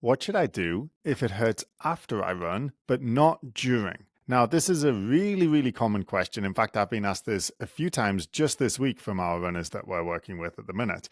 What should I do if it hurts after I run, but not during? Now, this is a really common question. In fact, I've been asked this a few times just this week from our runners that we're working with at the minute.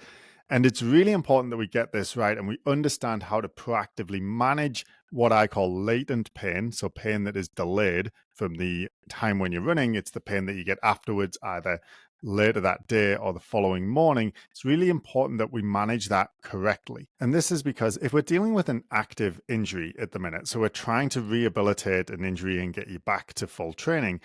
And it's really important that we get this right and we understand how to proactively manage what I call latent pain. So, pain that is delayed from the time when you're running, it's the pain that you get afterwards, either later that day or the following morning. It's really important that we manage that correctly. And this is because if we're dealing with an active injury at the minute, so we're trying to rehabilitate an injury and get you back to full training,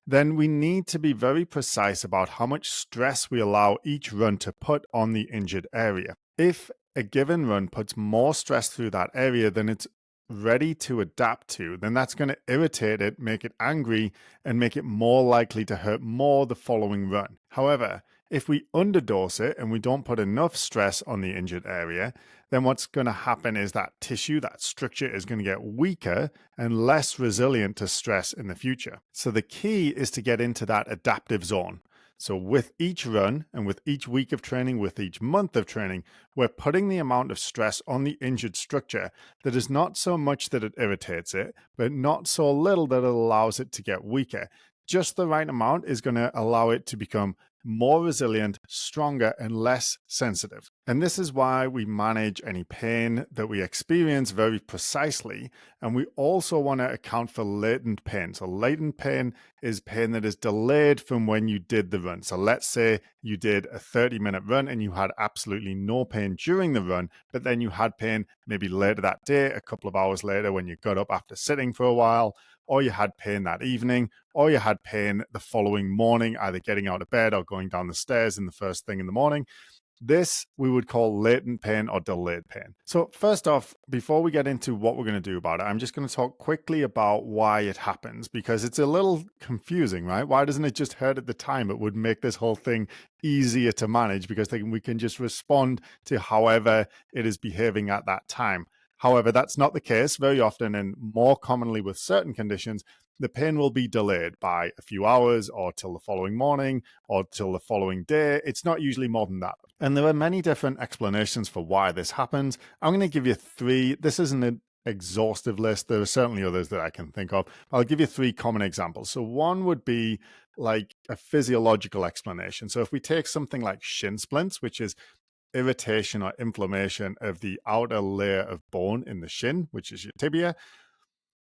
then we need to be very precise about how much stress we allow each run to put on the injured area. If a given run puts more stress through that area than it's ready to adapt to, then that's going to irritate it, make it angry, and make it more likely to hurt more the following run. However, if we underdose it and we don't put enough stress on the injured area, then what's going to happen is that tissue, that structure is going to get weaker and less resilient to stress in the future. So the key is to get into that adaptive zone. So with each run and with each week of training, with each month of training, we're putting the amount of stress on the injured structure that is not so much that it irritates it, but not so little that it allows it to get weaker. Just the right amount is going to allow it to become more resilient, stronger, and less sensitive. And this is why we manage any pain that we experience very precisely. And we also want to account for latent pain. So latent pain is pain that is delayed from when you did the run. So let's say you did a 30-minute run and you had absolutely no pain during the run, but then you had pain maybe later that day, a couple of hours later when you got up after sitting for a while, or you had pain that evening, or you had pain the following morning, either getting out of bed or going down the stairs in the first thing in the morning. This we would call latent pain or delayed pain. So first off, before we get into what we're going to do about it, I'm just going to talk quickly about why it happens, because it's a little confusing, right? Why doesn't it just hurt at the time? It would make this whole thing easier to manage because we can just respond to however it is behaving at that time. However, that's not the case very often, and more commonly with certain conditions, the pain will be delayed by a few hours or till the following morning or till the following day. It's not usually more than that. And there are many different explanations for why this happens. I'm going to give you three. This isn't an exhaustive list. There are certainly others that I can think of. I'll give you three common examples. So one would be like a physiological explanation. So if we take something like shin splints, which is irritation or inflammation of the outer layer of bone in the shin, which is your tibia.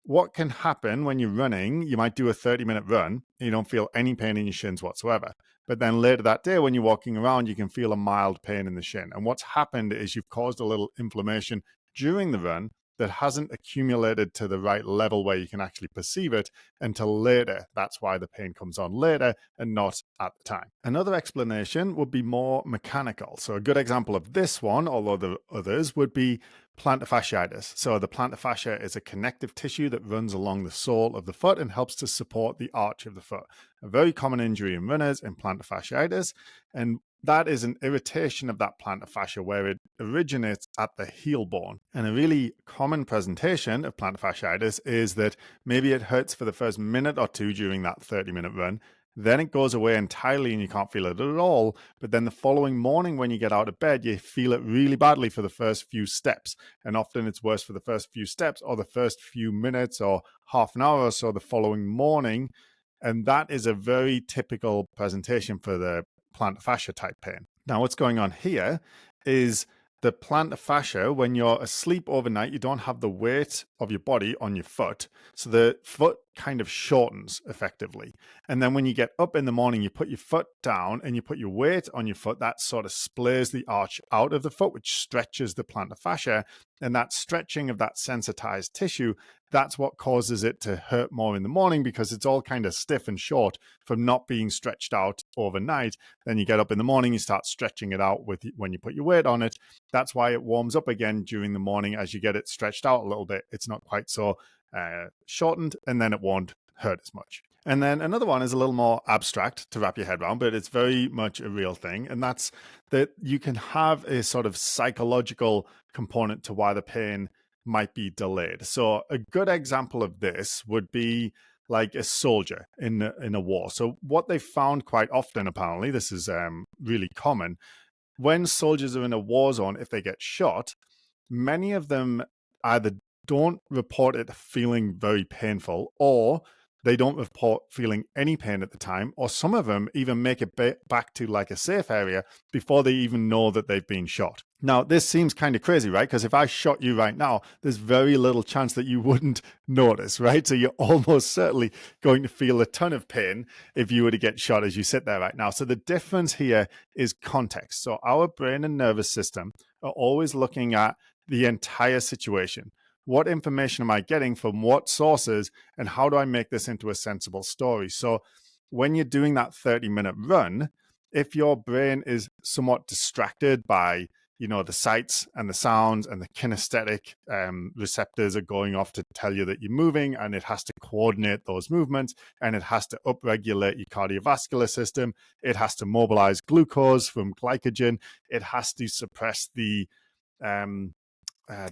What can happen when you're running, you might do a 30-minute run, and you don't feel any pain in your shins whatsoever. But then later that day, when you're walking around, you can feel a mild pain in the shin. And what's happened is you've caused a little inflammation during the run that hasn't accumulated to the right level where you can actually perceive it until later. That's why the pain comes on later and not at the time. Another explanation would be more mechanical. So a good example of this one, although the others, would be plantar fasciitis. So the plantar fascia is a connective tissue that runs along the sole of the foot and helps to support the arch of the foot. A very common injury in runners in plantar fasciitis, and that is an irritation of that plantar fascia where it originates at the heel bone. And a really common presentation of plantar fasciitis is that maybe it hurts for the first minute or two during that 30-minute run. Then it goes away entirely and you can't feel it at all. But then the following morning when you get out of bed, you feel it really badly for the first few steps. And often it's worse for the first few steps or the first few minutes or half an hour or so the following morning. And that is a very typical presentation for the plantar fascia type pain. Now, what's going on here is the plantar fascia, when you're asleep overnight, you don't have the weight of your body on your foot. So the foot kind of shortens effectively. And then when you get up in the morning, you put your foot down and you put your weight on your foot, that sort of splays the arch out of the foot, which stretches the plantar fascia. And that stretching of that sensitized tissue, that's what causes it to hurt more in the morning because it's all kind of stiff and short from not being stretched out overnight. Then you get up in the morning, you start stretching it out when you put your weight on it. That's why it warms up again during the morning as you get it stretched out a little bit. It's not quite so shortened, and then it won't hurt as much. And then another one is a little more abstract to wrap your head around, but it's very much a real thing. And that's that you can have a sort of psychological component to why the pain might be delayed. So a good example of this would be like a soldier in a war. So what they found quite often, apparently, this is really common, when soldiers are in a war zone, if they get shot, many of them either don't report it feeling very painful, or they don't report feeling any pain at the time, or some of them even make it back to like a safe area before they even know that they've been shot. Now, this seems kind of crazy, right? Because if I shot you right now, there's very little chance that you wouldn't notice, right? So you're almost certainly going to feel a ton of pain if you were to get shot as you sit there right now. So the difference here is context. So our brain and nervous system are always looking at the entire situation. What information am I getting from what sources, and how do I make this into a sensible story? So when you're doing that 30-minute run, if your brain is somewhat distracted by the sights and the sounds and the kinesthetic receptors are going off to tell you that you're moving, and it has to coordinate those movements, and it has to upregulate your cardiovascular system. It has to mobilize glucose from glycogen. It has to suppress the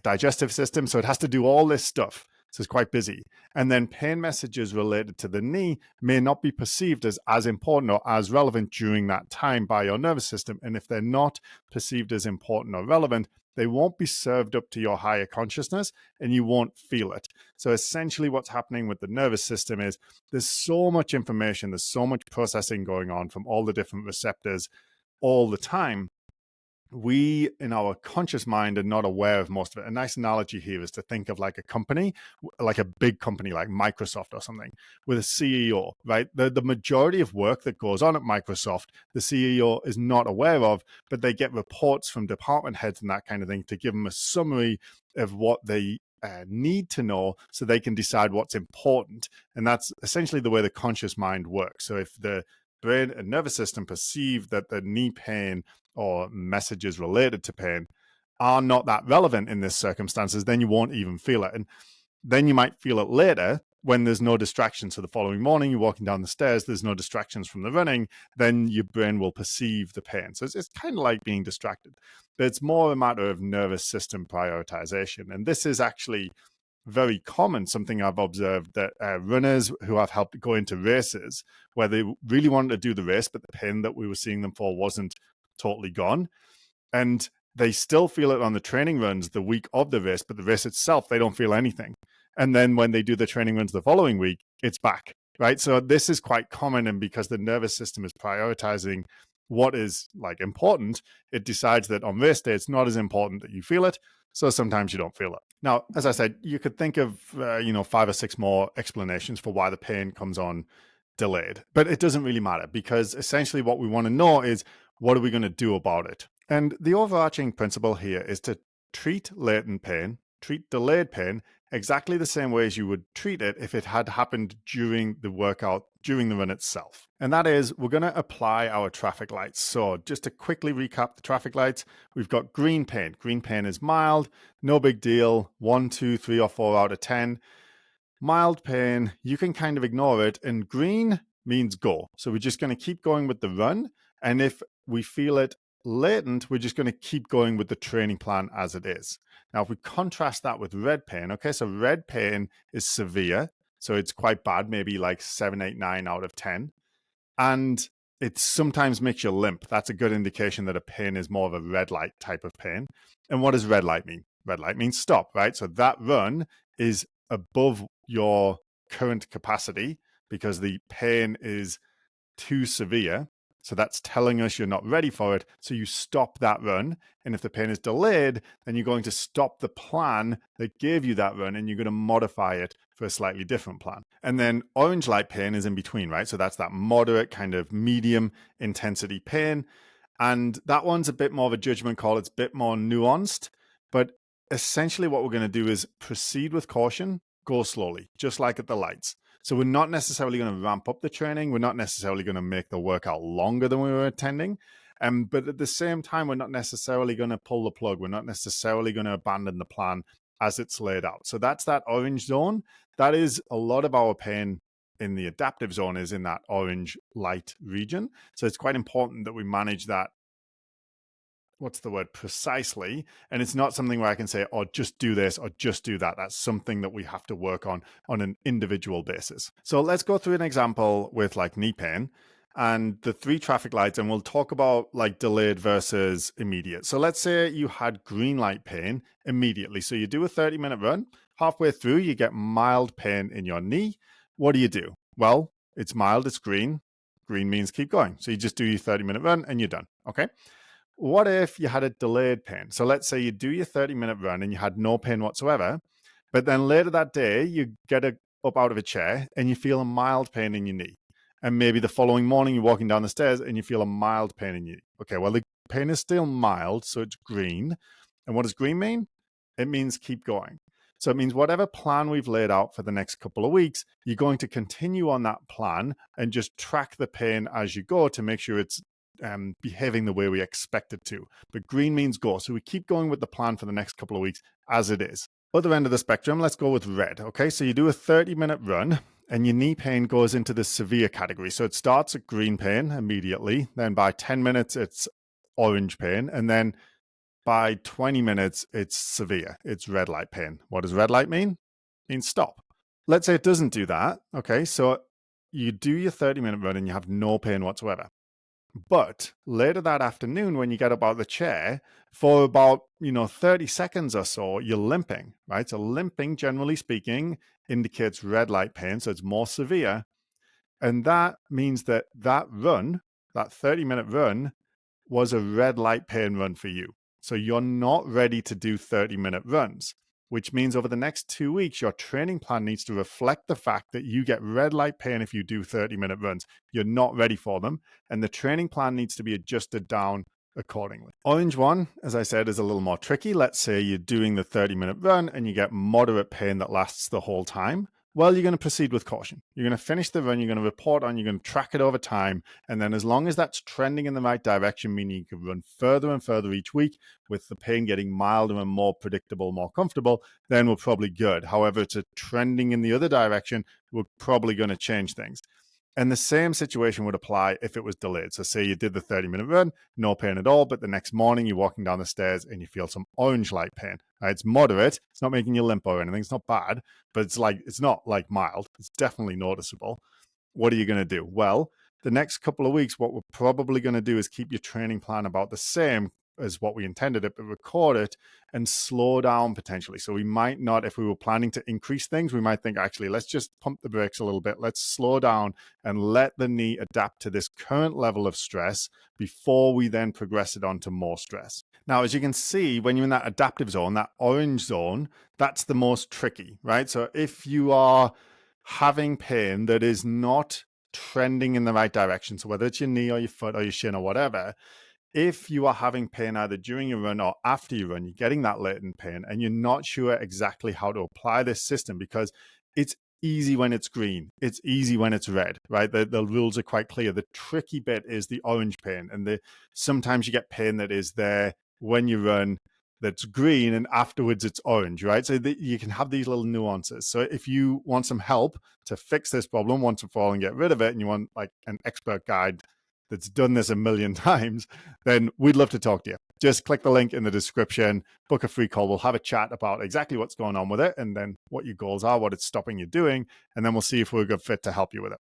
digestive system. So it has to do all this stuff. So it's quite busy. And then pain messages related to the knee may not be perceived as important or as relevant during that time by your nervous system. And if they're not perceived as important or relevant, they won't be served up to your higher consciousness, and you won't feel it. So essentially what's happening with the nervous system is there's so much information, there's so much processing going on from all the different receptors all the time. We, in our conscious mind, are not aware of most of it. A nice analogy here is to think of like a company, like a big company like Microsoft or something, with a CEO, right? The majority of work that goes on at Microsoft, the CEO is not aware of, but they get reports from department heads and that kind of thing to give them a summary of what they need to know so they can decide what's important. And that's essentially the way the conscious mind works. So if the brain and nervous system perceive that the knee pain or messages related to pain are not that relevant in this circumstances, then you won't even feel it. And then you might feel it later when there's no distraction. So the following morning, you're walking down the stairs, there's no distractions from the running, then your brain will perceive the pain. So it's kind of like being distracted. But it's more a matter of nervous system prioritization. And this is actually very common, something I've observed, that runners who I've helped go into races where they really wanted to do the race, but the pain that we were seeing them for wasn't totally gone. And they still feel it on the training runs the week of the race, but the race itself, they don't feel anything. And then when they do the training runs the following week, it's back, right? So this is quite common. And because the nervous system is prioritizing what is like important, it decides that on race day, it's not as important that you feel it. So sometimes you don't feel it. Now, as I said, you could think of, 5 or 6 more explanations for why the pain comes on delayed, but it doesn't really matter, because essentially what we want to know is, what are we going to do about it? And the overarching principle here is to treat latent pain, treat delayed pain exactly the same way as you would treat it if it had happened during the workout, during the run itself. And that is, we're going to apply our traffic lights. So just to quickly recap the traffic lights, we've got green pain. Green pain is mild, no big deal, 1, 2, 3, or 4 out of 10. Mild pain, you can kind of ignore it. And green means go. So we're just going to keep going with the run. And if we feel it latent, we're just going to keep going with the training plan as it is. Now, if we contrast that with red pain, okay, so red pain is severe. So it's quite bad, maybe like 7, 8, 9 out of 10. And it sometimes makes you limp. That's a good indication that a pain is more of a red light type of pain. And what does red light mean? Red light means stop, right? So that run is above your current capacity because the pain is too severe. So that's telling us you're not ready for it. So you stop that run. And if the pain is delayed, then you're going to stop the plan that gave you that run, and you're going to modify it for a slightly different plan. And then orange light pain is in between, right? So that's that moderate kind of medium intensity pain. And that one's a bit more of a judgment call. It's a bit more nuanced. But essentially what we're going to do is proceed with caution, go slowly, just like at the lights. So we're not necessarily going to ramp up the training. We're not necessarily going to make the workout longer than we were intending. But at the same time, we're not necessarily going to pull the plug. We're not necessarily going to abandon the plan as it's laid out. So that's that orange zone. That is a lot of our pain in the adaptive zone is in that orange light region. So it's quite important that we manage that, precisely. And it's not something where I can say, oh, just do this or just do that. That's something that we have to work on an individual basis. So let's go through an example with like knee pain. and the 3 traffic lights, and we'll talk about like delayed versus immediate. So let's say you had green light pain immediately. So you do a 30-minute run. Halfway through, you get mild pain in your knee. What do? Well, it's mild, it's green. Green means keep going. So you just do your 30-minute run and you're done. Okay. What if you had a delayed pain? So let's say you do your 30-minute run and you had no pain whatsoever, but then later that day, you get up out of a chair and you feel a mild pain in your knee. And maybe the following morning, you're walking down the stairs and you feel a mild pain in your knee. Okay, well, the pain is still mild, so it's green. And what does green mean? It means keep going. So it means whatever plan we've laid out for the next couple of weeks, you're going to continue on that plan and just track the pain as you go to make sure it's behaving the way we expect it to. But green means go. So we keep going with the plan for the next couple of weeks as it is. Other end of the spectrum, let's go with red. Okay, so you do a 30-minute run and your knee pain goes into the severe category. So it starts at green pain immediately. Then by 10 minutes, it's orange pain. And then by 20 minutes, it's severe. It's red light pain. What does red light mean? It means stop. Let's say it doesn't do that. Okay, so you do your 30-minute run and you have no pain whatsoever. But later that afternoon, when you get up out of the chair, for about 30 seconds or so, you're limping, right? So limping, generally speaking, indicates red light pain, so it's more severe. And that means that run, that 30-minute run, was a red light pain run for you. So you're not ready to do 30-minute runs, which means over the next 2 weeks, your training plan needs to reflect the fact that you get red light pain if you do 30-minute runs. You're not ready for them, and the training plan needs to be adjusted down accordingly. Orange one, as I said, is a little more tricky. Let's say you're doing the 30-minute run and you get moderate pain that lasts the whole time. Well, you're going to proceed with caution. You're going to finish the run, you're going to report on, you're going to track it over time. And then as long as that's trending in the right direction, meaning you can run further and further each week with the pain getting milder and more predictable, more comfortable, then we're probably good. However, it's trending in the other direction, we're probably going to change things. And the same situation would apply if it was delayed. So say you did the 30-minute run, no pain at all, but the next morning you're walking down the stairs and you feel some orange light pain. Right? It's moderate. It's not making you limp or anything. It's not bad, but it's not like mild. It's definitely noticeable. What are you going to do? Well, the next couple of weeks, what we're probably going to do is keep your training plan about the same as what we intended it, but record it and slow down potentially. So we might not, if we were planning to increase things, we might think, actually, let's just pump the brakes a little bit. Let's slow down and let the knee adapt to this current level of stress before we then progress it on to more stress. Now, as you can see, when you're in that adaptive zone, that orange zone, that's the most tricky, right? So if you are having pain that is not trending in the right direction, so whether it's your knee or your foot or your shin or whatever, if you are having pain either during your run or after you run, you're getting that latent pain and you're not sure exactly how to apply this system, because it's easy when it's green, it's easy when it's red, right? The rules are quite clear. The tricky bit is the orange pain, and sometimes you get pain that is there when you run that's green and afterwards it's orange, right? So you can have these little nuances. So if you want some help to fix this problem once and for all and get rid of it, and you want like an expert guide that's done this a million times, then we'd love to talk to you. Just click the link in the description, book a free call. We'll have a chat about exactly what's going on with it and then what your goals are, what it's stopping you doing, and then we'll see if we're a good fit to help you with it.